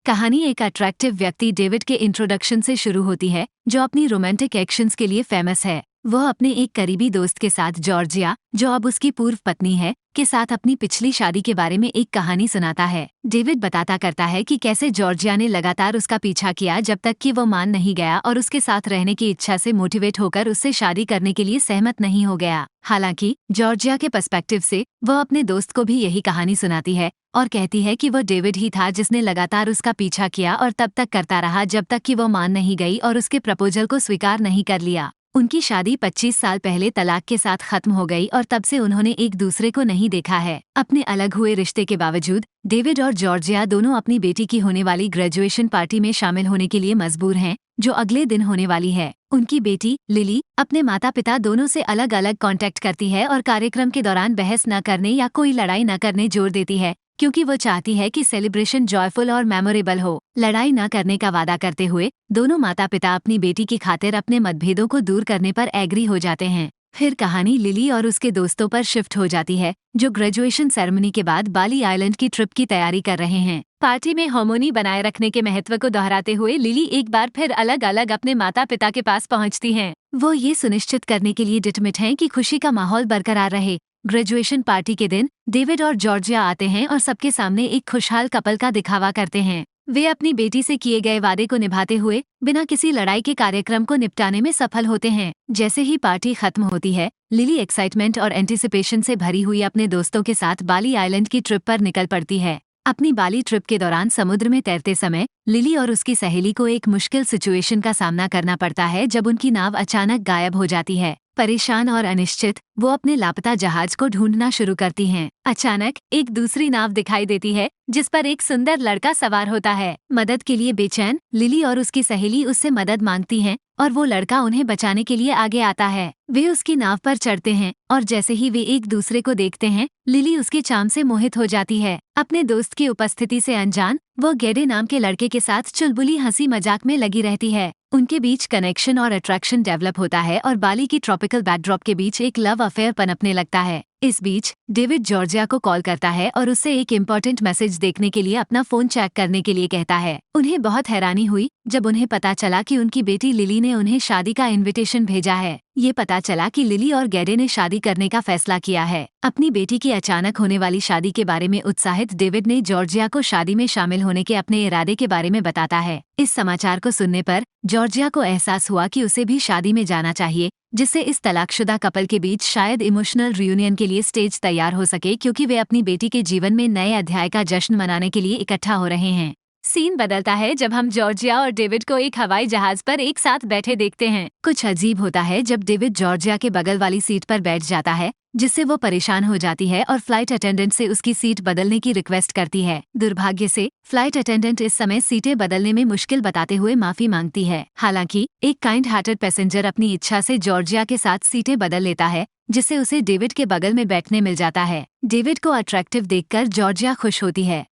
कहानी एक अट्रैक्टिव व्यक्ति डेविड के इंट्रोडक्शन से शुरू होती है, जो अपनी रोमांटिक एक्शंस के लिए फेमस है। वह अपने एक करीबी दोस्त के साथ जॉर्जिया, जो अब उसकी पूर्व पत्नी है, के साथ अपनी पिछली शादी के बारे में एक कहानी सुनाता है। डेविड बताता करता है कि कैसे जॉर्जिया ने लगातार उसका पीछा किया जब तक कि वो मान नहीं गया और उसके साथ रहने की इच्छा से मोटिवेट होकर उससे शादी करने के लिए सहमत नहीं हो गया। हालांकि जॉर्जिया के पर्सपेक्टिव से वह अपने दोस्त को भी यही कहानी सुनाती है और कहती है कि वह डेविड ही था जिसने लगातार उसका पीछा किया और तब तक करता रहा जब तक कि वो मान नहीं गई और उसके प्रपोजल को स्वीकार नहीं कर लिया। उनकी शादी 25 साल पहले तलाक के साथ खत्म हो गई और तब से उन्होंने एक दूसरे को नहीं देखा है। अपने अलग हुए रिश्ते के बावजूद डेविड और जॉर्जिया दोनों अपनी बेटी की होने वाली ग्रेजुएशन पार्टी में शामिल होने के लिए मजबूर हैं, जो अगले दिन होने वाली है। उनकी बेटी लिली अपने माता पिता दोनों से अलग अलग कांटेक्ट करती है और कार्यक्रम के दौरान बहस न करने या कोई लड़ाई न करने जोर देती है, क्योंकि वो चाहती है कि सेलिब्रेशन जॉयफुल और मेमोरेबल हो। लड़ाई न करने का वादा करते हुए दोनों माता पिता अपनी बेटी की खातिर अपने मतभेदों को दूर करने पर एग्री हो जाते हैं। फिर कहानी लिली और उसके दोस्तों पर शिफ्ट हो जाती है, जो ग्रेजुएशन सेरेमनी के बाद बाली आइलैंड की ट्रिप की तैयारी कर रहे हैं। पार्टी में हार्मोनी बनाए रखने के महत्व को दोहराते हुए लिली एक बार फिर अलग अलग अपने माता पिता के पास पहुंचती हैं। वो ये सुनिश्चित करने के लिए डिटरमिट हैं कि खुशी का माहौल बरकरार रहे। ग्रेजुएशन पार्टी के दिन डेविड और जॉर्जिया आते हैं और सबके सामने एक खुशहाल कपल का दिखावा करते हैं। वे अपनी बेटी से किए गए वादे को निभाते हुए बिना किसी लड़ाई के कार्यक्रम को निपटाने में सफल होते हैं। जैसे ही पार्टी खत्म होती है, लिली एक्साइटमेंट और एंटिसिपेशन से भरी हुई अपने दोस्तों के साथ बाली आइलैंड की ट्रिप पर निकल पड़ती है। अपनी बाली ट्रिप के दौरान समुद्र में तैरते समय लिली और उसकी सहेली को एक मुश्किल सिचुएशन का सामना करना पड़ता है जब उनकी नाव अचानक गायब हो जाती है। परेशान और अनिश्चित वो अपने लापता जहाज को ढूंढना शुरू करती हैं। अचानक एक दूसरी नाव दिखाई देती है जिस पर एक सुंदर लड़का सवार होता है। मदद के लिए बेचैन लिली और उसकी सहेली उससे मदद मांगती हैं और वो लड़का उन्हें बचाने के लिए आगे आता है। वे उसकी नाव पर चढ़ते हैं और जैसे ही वे एक दूसरे को देखते हैं, लिली उसके चार्म से मोहित हो जाती है। अपने दोस्त की उपस्थिति से अनजान वो गेडे नाम के लड़के के साथ चुलबुली हंसी मजाक में लगी रहती है। उनके बीच कनेक्शन और अट्रैक्शन डेवलप होता है और बाली की ट्रॉपिकल बैकड्रॉप के बीच एक लव अफेयर पनपने लगता है। इस बीच डेविड जॉर्जिया को कॉल करता है और उससे एक इम्पोर्टेंट मैसेज देखने के लिए अपना फोन चेक करने के लिए कहता है। उन्हें बहुत हैरानी हुई जब उन्हें पता चला कि उनकी बेटी लिली ने उन्हें शादी का इनविटेशन भेजा है। ये पता चला कि लिली और गेडे ने शादी करने का फैसला किया है। अपनी बेटी की अचानक होने वाली शादी के बारे में उत्साहित डेविड ने जॉर्जिया को शादी में शामिल होने के अपने इरादे के बारे में बताता है। इस समाचार को सुनने पर जॉर्जिया को एहसास हुआ कि उसे भी शादी में जाना चाहिए, जिससे इस तलाकशुदा कपल के बीच शायद इमोशनल रियूनियन के लिए स्टेज तैयार हो सके, क्योंकि वे अपनी बेटी के जीवन में नए अध्याय का जश्न मनाने के लिए इकट्ठा हो रहे हैं। सीन बदलता है जब हम जॉर्जिया और डेविड को एक हवाई जहाज पर एक साथ बैठे देखते हैं। कुछ अजीब होता है जब डेविड जॉर्जिया के बगल वाली सीट पर बैठ जाता है, जिससे वो परेशान हो जाती है और फ्लाइट अटेंडेंट से उसकी सीट बदलने की रिक्वेस्ट करती है। दुर्भाग्य से फ्लाइट अटेंडेंट इस समय सीटें बदलने में मुश्किल बताते हुए माफी मांगती है। हालांकि एक काइंड हार्टेड पैसेंजर अपनी इच्छा से जॉर्जिया के साथ सीटें बदल लेता है, जिससे उसे डेविड के बगल में बैठने मिल जाता है। डेविड को अट्रैक्टिव देखकर जॉर्जिया खुश होती है।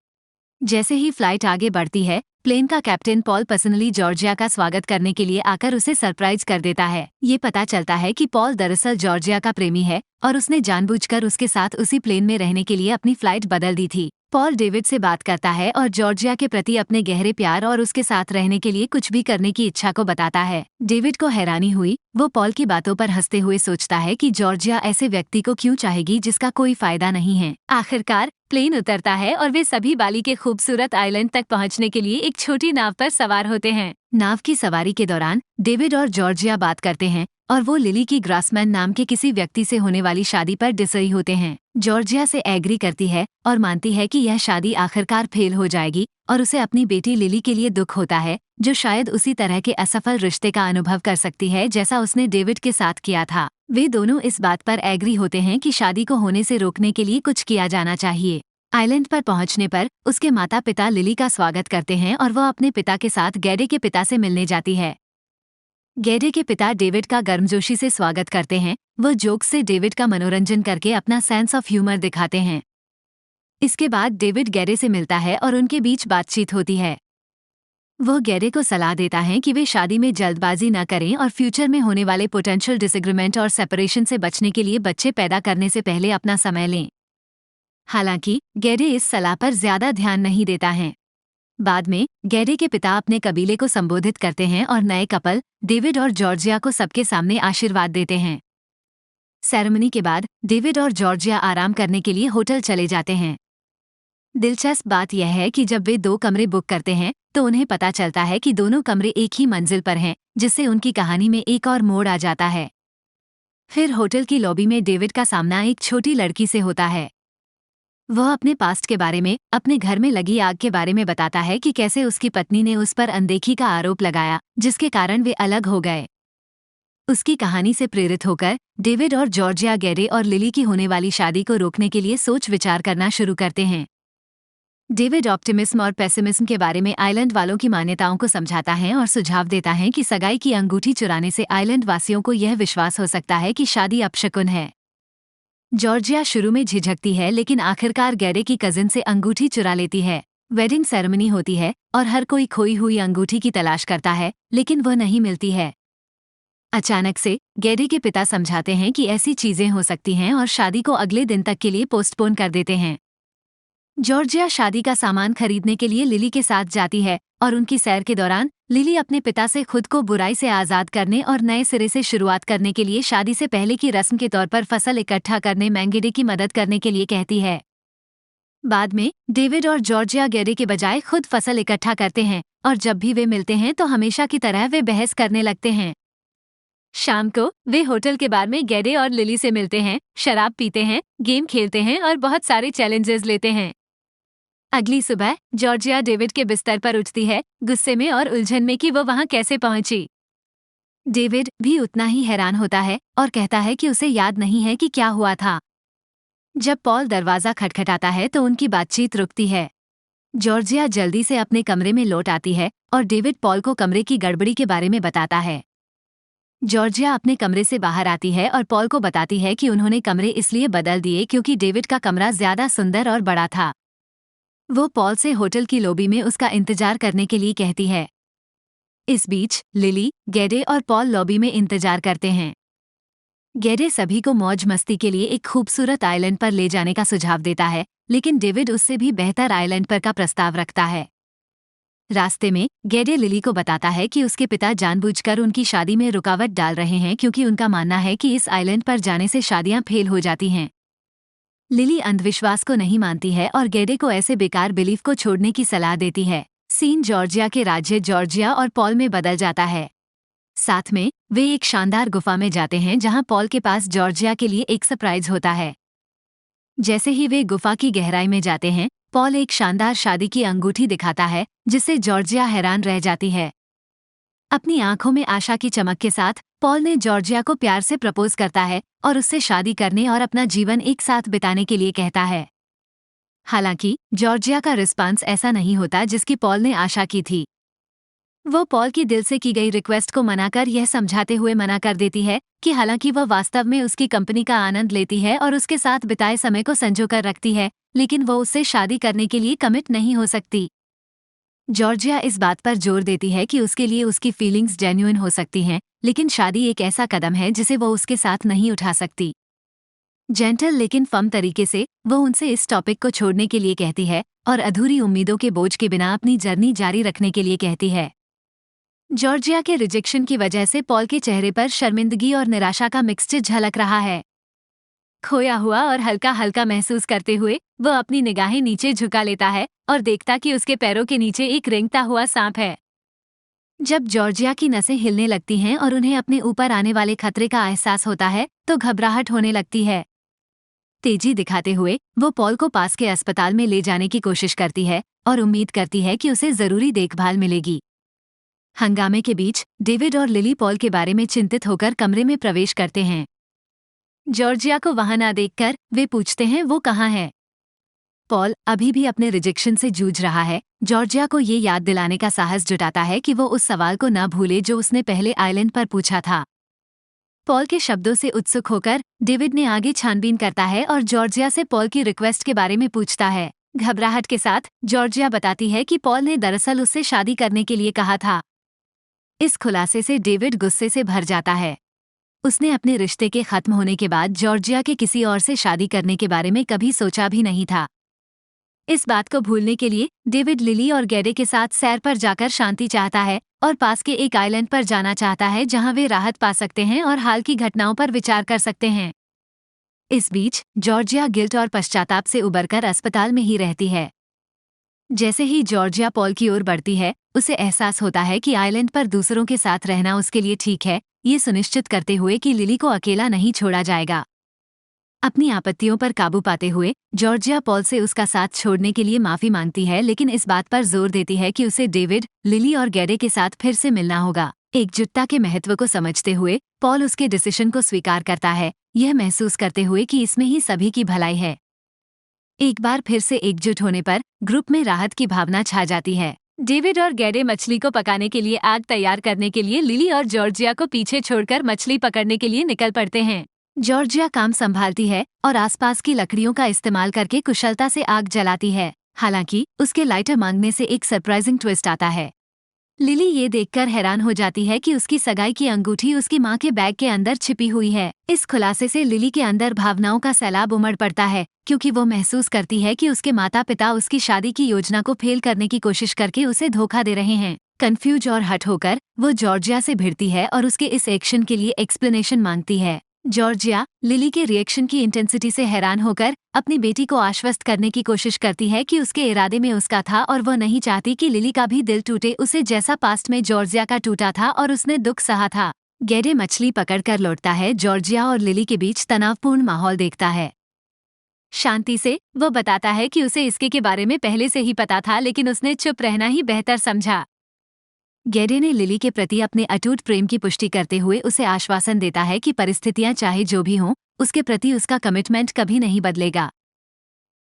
जैसे ही फ्लाइट आगे बढ़ती है, प्लेन का कैप्टन पॉल पर्सनली जॉर्जिया का स्वागत करने के लिए आकर उसे सरप्राइज कर देता है। ये पता चलता है कि पॉल दरअसल जॉर्जिया का प्रेमी है और उसने जानबूझकर उसके साथ उसी प्लेन में रहने के लिए अपनी फ्लाइट बदल दी थी। पॉल डेविड से बात करता है और जॉर्जिया के प्रति अपने गहरे प्यार और उसके साथ रहने के लिए कुछ भी करने की इच्छा को बताता है। डेविड को हैरानी हुई। वो पॉल की बातों पर हंसते हुए सोचता है कि जॉर्जिया ऐसे व्यक्ति को क्यों चाहेगी जिसका कोई फायदा नहीं है। आखिरकार प्लेन उतरता है और वे सभी बाली के खूबसूरत आइलैंड तक पहुंचने के लिए एक छोटी नाव पर सवार होते हैं। नाव की सवारी के दौरान डेविड और जॉर्जिया बात करते हैं और वो लिली की ग्रासमैन नाम के किसी व्यक्ति से होने वाली शादी पर डिसरी होते हैं। जॉर्जिया से एग्री करती है और मानती है कि यह शादी आखिरकार फेल हो जाएगी और उसे अपनी बेटी लिली के लिए दुख होता है, जो शायद उसी तरह के असफल रिश्ते का अनुभव कर सकती है जैसा उसने डेविड के साथ किया था। वे दोनों इस बात पर एग्री होते हैं कि शादी को होने से रोकने के लिए कुछ किया जाना चाहिए। आइलैंड पर पहुंचने पर उसके माता पिता लिली का स्वागत करते हैं और वह अपने पिता के साथ गेडे के पिता से मिलने जाती है। गेडे के पिता डेविड का गर्मजोशी से स्वागत करते हैं। वह जोक्स से डेविड का मनोरंजन करके अपना सेंस ऑफ ह्यूमर दिखाते हैं। इसके बाद डेविड गेडे से मिलता है और उनके बीच बातचीत होती है। वह गेडे को सलाह देता है कि वे शादी में जल्दबाजी न करें और फ्यूचर में होने वाले पोटेंशियल डिसएग्रीमेंट और सेपरेशन से बचने के लिए बच्चे पैदा करने से पहले अपना समय लें। हालांकि गेडे इस सलाह पर ज्यादा ध्यान नहीं देता है। बाद में गैरे के पिता अपने कबीले को संबोधित करते हैं और नए कपल डेविड और जॉर्जिया को सबके सामने आशीर्वाद देते हैं। सेरेमनी के बाद डेविड और जॉर्जिया आराम करने के लिए होटल चले जाते हैं। दिलचस्प बात यह है कि जब वे 2 कमरे बुक करते हैं तो उन्हें पता चलता है कि दोनों कमरे एक ही मंजिल पर हैं, जिससे उनकी कहानी में एक और मोड़ आ जाता है। फिर होटल की लॉबी में डेविड का सामना एक छोटी लड़की से होता है। वह अपने पास्ट के बारे में, अपने घर में लगी आग के बारे में बताता है कि कैसे उसकी पत्नी ने उस पर अनदेखी का आरोप लगाया, जिसके कारण वे अलग हो गए। उसकी कहानी से प्रेरित होकर डेविड और जॉर्जिया गैरे और लिली की होने वाली शादी को रोकने के लिए सोच विचार करना शुरू करते हैं। डेविड ऑप्टिमिज्म और पेसिमिज्म के बारे में आइलैंड वालों की मान्यताओं को समझाता है और सुझाव देता है कि सगाई की अंगूठी चुराने से आइलैंड वासियों को यह विश्वास हो सकता है कि शादी अपशकुन है। जॉर्जिया शुरू में झिझकती है, लेकिन आखिरकार गैरे की कजिन से अंगूठी चुरा लेती है। वेडिंग सेरेमनी होती है और हर कोई खोई हुई अंगूठी की तलाश करता है, लेकिन वह नहीं मिलती है। अचानक से गैरे के पिता समझाते हैं कि ऐसी चीजें हो सकती हैं और शादी को अगले दिन तक के लिए पोस्टपोन कर देते हैं। जॉर्जिया शादी का सामान खरीदने के लिए लिली के साथ जाती है और उनकी सैर के दौरान लिली अपने पिता से खुद को बुराई से आजाद करने और नए सिरे से शुरुआत करने के लिए शादी से पहले की रस्म के तौर पर फसल इकट्ठा करने मैंगेडे की मदद करने के लिए कहती है। बाद में डेविड और जॉर्जिया गैरे के बजाय खुद फसल इकट्ठा करते हैं और जब भी वे मिलते हैं तो हमेशा की तरह वे बहस करने लगते हैं। शाम को वे होटल के बार में गैरे और लिली से मिलते हैं, शराब पीते हैं, गेम खेलते हैं और बहुत सारे चैलेंजेस लेते हैं। अगली सुबह जॉर्जिया डेविड के बिस्तर पर उठती है, गुस्से में और उलझन में कि वो वहां कैसे पहुंची। डेविड भी उतना ही हैरान होता है और कहता है कि उसे याद नहीं है कि क्या हुआ था। जब पॉल दरवाजा खटखटाता है तो उनकी बातचीत रुकती है। जॉर्जिया जल्दी से अपने कमरे में लौट आती है और डेविड पॉल को कमरे की गड़बड़ी के बारे में बताता है। जॉर्जिया अपने कमरे से बाहर आती है और पॉल को बताती है कि उन्होंने कमरे इसलिए बदल दिए क्योंकि डेविड का कमरा ज्यादा सुंदर और बड़ा था। वो पॉल से होटल की लॉबी में उसका इंतजार करने के लिए कहती है। इस बीच लिली, गैरे और पॉल लॉबी में इंतजार करते हैं। गैरे सभी को मौज मस्ती के लिए एक खूबसूरत आइलैंड पर ले जाने का सुझाव देता है, लेकिन डेविड उससे भी बेहतर आइलैंड पर का प्रस्ताव रखता है। रास्ते में गैरे लिली को बताता है कि उसके पिता जानबूझकर उनकी शादी में रुकावट डाल रहे हैं क्योंकि उनका मानना है कि इस आइलैंड पर जाने से शादियां फेल हो जाती हैं। लिली अंधविश्वास को नहीं मानती है और गैरे को ऐसे बेकार बिलीफ को छोड़ने की सलाह देती है। सीन जॉर्जिया के राज्य जॉर्जिया और पॉल में बदल जाता है। साथ में वे एक शानदार गुफा में जाते हैं जहां पॉल के पास जॉर्जिया के लिए एक सरप्राइज होता है। जैसे ही वे गुफा की गहराई में जाते हैं, पॉल एक शानदार शादी की अंगूठी दिखाता है, जिससे जॉर्जिया हैरान रह जाती है। अपनी आंखों में आशा की चमक के साथ पॉल ने जॉर्जिया को प्यार से प्रपोज करता है और उससे शादी करने और अपना जीवन एक साथ बिताने के लिए कहता है। हालांकि जॉर्जिया का रिस्पांस ऐसा नहीं होता जिसकी पॉल ने आशा की थी। वो पॉल की दिल से की गई रिक्वेस्ट को मनाकर यह समझाते हुए मना कर देती है कि हालांकि वह वास्तव में उसकी कंपनी का आनंद लेती है और उसके साथ बिताए समय को संजो कर रखती है, लेकिन वो उससे शादी करने के लिए कमिट नहीं हो सकती। जॉर्जिया इस बात पर जोर देती है कि उसके लिए उसकी फीलिंग्स जेन्युइन हो सकती हैं, लेकिन शादी एक ऐसा कदम है जिसे वो उसके साथ नहीं उठा सकती। जेंटल लेकिन फर्म तरीके से वो उनसे इस टॉपिक को छोड़ने के लिए कहती है और अधूरी उम्मीदों के बोझ के बिना अपनी जर्नी जारी रखने के लिए कहती है। जॉर्जिया के रिजेक्शन की वजह से पॉल के चेहरे पर शर्मिंदगी और निराशा का मिक्सचर झलक रहा है। खोया हुआ और हल्का हल्का महसूस करते हुए वह अपनी निगाहें नीचे झुका लेता है और देखता कि उसके पैरों के नीचे एक रेंगता हुआ सांप है। जब जॉर्जिया की नसें हिलने लगती हैं और उन्हें अपने ऊपर आने वाले खतरे का एहसास होता है तो घबराहट होने लगती है। तेजी दिखाते हुए वो पॉल को पास के अस्पताल में ले जाने की कोशिश करती है और उम्मीद करती है कि उसे जरूरी देखभाल मिलेगी। हंगामे के बीच डेविड और लिली पॉल के बारे में चिंतित होकर कमरे में प्रवेश करते हैं। जॉर्जिया को वहां ना देखकर वे पूछते हैं वो कहाँ है। पॉल अभी भी अपने रिजेक्शन से जूझ रहा है। जॉर्जिया को ये याद दिलाने का साहस जुटाता है कि वो उस सवाल को न भूले जो उसने पहले आइलैंड पर पूछा था। पॉल के शब्दों से उत्सुक होकर डेविड ने आगे छानबीन करता है और जॉर्जिया से पॉल की रिक्वेस्ट के बारे में पूछता है। घबराहट के साथ जॉर्जिया बताती है कि पॉल ने दरअसल उससे शादी करने के लिए कहा था। इस खुलासे से डेविड गुस्से से भर जाता है। उसने अपने रिश्ते के खत्म होने के बाद जॉर्जिया के किसी और से शादी करने के बारे में कभी सोचा भी नहीं था। इस बात को भूलने के लिए डेविड लिली और गैरे के साथ सैर पर जाकर शांति चाहता है और पास के एक आइलैंड पर जाना चाहता है जहां वे राहत पा सकते हैं और हाल की घटनाओं पर विचार कर सकते हैं। इस बीच जॉर्जिया गिल्ट और पश्चाताप से उबरकर अस्पताल में ही रहती है। जैसे ही जॉर्जिया पॉल की ओर बढ़ती है, उसे एहसास होता है कि आइलैंड पर दूसरों के साथ रहना उसके लिए ठीक है, ये सुनिश्चित करते हुए कि लिली को अकेला नहीं छोड़ा जाएगा। अपनी आपत्तियों पर काबू पाते हुए जॉर्जिया पॉल से उसका साथ छोड़ने के लिए माफी मांगती है, लेकिन इस बात पर जोर देती है कि उसे डेविड, लिली और गैरे के साथ फिर से मिलना होगा। एकजुटता के महत्व को समझते हुए पॉल उसके डिसीजन को स्वीकार करता है, यह महसूस करते हुए कि इसमें ही सभी की भलाई है। एक बार फिर से एकजुट होने पर ग्रुप में राहत की भावना छा जाती है। डेविड और गैरे मछली को पकाने के लिए आग तैयार करने के लिए लिली और जॉर्जिया को पीछे छोड़कर मछली पकड़ने के लिए निकल पड़ते हैं। जॉर्जिया काम संभालती है और आसपास की लकड़ियों का इस्तेमाल करके कुशलता से आग जलाती है। हालांकि उसके लाइटर मांगने से एक सरप्राइजिंग ट्विस्ट आता है। लिली ये देखकर हैरान हो जाती है कि उसकी सगाई की अंगूठी उसकी मां के बैग के अंदर छिपी हुई है। इस खुलासे से लिली के अंदर भावनाओं का सैलाब उमड़ पड़ता है, क्योंकि वो महसूस करती है कि उसके माता पिता उसकी शादी की योजना को फेल करने की कोशिश करके उसे धोखा दे रहे हैं। कंफ्यूज और हट होकर वो जॉर्जिया से भिड़ती है और उसके इस एक्शन के लिए एक्सप्लेनेशन मांगती है। जॉर्जिया लिली के रिएक्शन की इंटेंसिटी से हैरान होकर अपनी बेटी को आश्वस्त करने की कोशिश करती है कि उसके इरादे में उसका था और वह नहीं चाहती कि लिली का भी दिल टूटे, उसे जैसा पास्ट में जॉर्जिया का टूटा था और उसने दुख सहा था। गैरे मछली पकड़कर लौटता है। जॉर्जिया और लिली के बीच तनावपूर्ण माहौल देखता है। शांति से वो बताता है कि उसे इसके के बारे में पहले से ही पता था, लेकिन उसने चुप रहना ही बेहतर समझा। गैरे ने लिली के प्रति अपने अटूट प्रेम की पुष्टि करते हुए उसे आश्वासन देता है कि परिस्थितियां चाहे जो भी हों, उसके प्रति उसका कमिटमेंट कभी नहीं बदलेगा।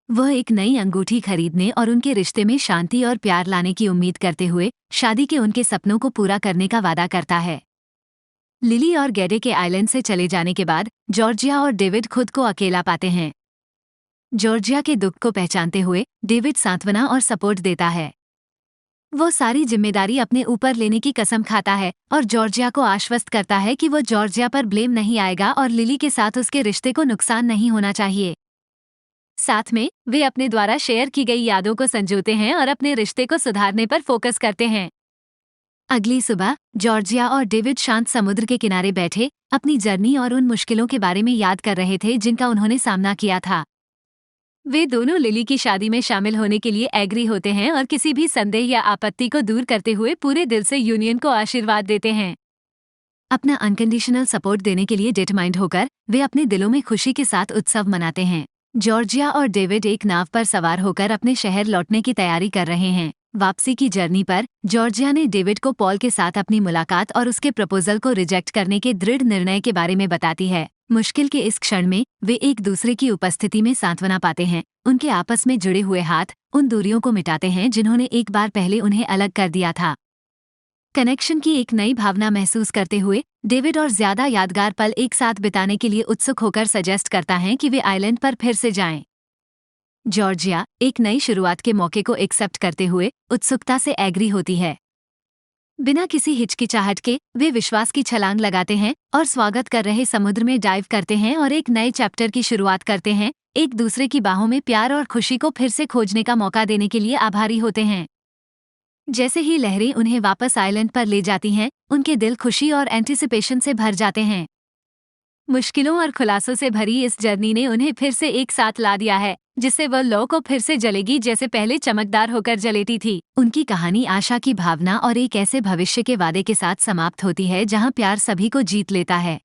वह एक नई अंगूठी खरीदने और उनके रिश्ते में शांति और प्यार लाने की उम्मीद करते हुए शादी के उनके सपनों को पूरा करने का वादा करता है। लिली और गैरे के आइलैंड से चले जाने के बाद जॉर्जिया और डेविड खुद को अकेला पाते हैं। जॉर्जिया के दुख को पहचानते हुए डेविड सांत्वना और सपोर्ट देता है। वो सारी जिम्मेदारी अपने ऊपर लेने की कसम खाता है और जॉर्जिया को आश्वस्त करता है कि वो जॉर्जिया पर ब्लेम नहीं आएगा और लिली के साथ उसके रिश्ते को नुकसान नहीं होना चाहिए। साथ में वे अपने द्वारा शेयर की गई यादों को संजोते हैं और अपने रिश्ते को सुधारने पर फोकस करते हैं। अगली सुबह जॉर्जिया और डेविड शांत समुद्र के किनारे बैठे अपनी जर्नी और उन मुश्किलों के बारे में याद कर रहे थे जिनका उन्होंने सामना किया था। वे दोनों लिली की शादी में शामिल होने के लिए एग्री होते हैं और किसी भी संदेह या आपत्ति को दूर करते हुए पूरे दिल से यूनियन को आशीर्वाद देते हैं। अपना अनकंडीशनल सपोर्ट देने के लिए डिटरमाइंड होकर वे अपने दिलों में खुशी के साथ उत्सव मनाते हैं। जॉर्जिया और डेविड एक नाव पर सवार होकर अपने शहर लौटने की तैयारी कर रहे हैं। वापसी की जर्नी पर जॉर्जिया ने डेविड को पॉल के साथ अपनी मुलाकात और उसके प्रपोजल को रिजेक्ट करने के दृढ़ निर्णय के बारे में बताती है। मुश्किल के इस क्षण में वे एक दूसरे की उपस्थिति में सांत्वना पाते हैं। उनके आपस में जुड़े हुए हाथ उन दूरियों को मिटाते हैं जिन्होंने एक बार पहले उन्हें अलग कर दिया था। कनेक्शन की एक नई भावना महसूस करते हुए डेविड और ज्यादा यादगार पल एक साथ बिताने के लिए उत्सुक होकर सजेस्ट करता है कि वे आइलैंड पर फिर से जाएं। जॉर्जिया एक नई शुरुआत के मौके को एक्सेप्ट करते हुए उत्सुकता से एग्री होती है। बिना किसी हिचकिचाहट के वे विश्वास की छलांग लगाते हैं और स्वागत कर रहे समुद्र में डाइव करते हैं और एक नए चैप्टर की शुरुआत करते हैं। एक दूसरे की बाहों में प्यार और खुशी को फिर से खोजने का मौका देने के लिए आभारी होते हैं। जैसे ही लहरें उन्हें वापस आइलैंड पर ले जाती हैं, उनके दिल खुशी और एंटिसिपेशन से भर जाते हैं। मुश्किलों और खुलासों से भरी इस जर्नी ने उन्हें फिर से एक साथ ला दिया है, जिससे वह लौ को फिर से जलेगी जैसे पहले चमकदार होकर जलेती थी। उनकी कहानी आशा की भावना और एक ऐसे भविष्य के वादे के साथ समाप्त होती है जहां प्यार सभी को जीत लेता है।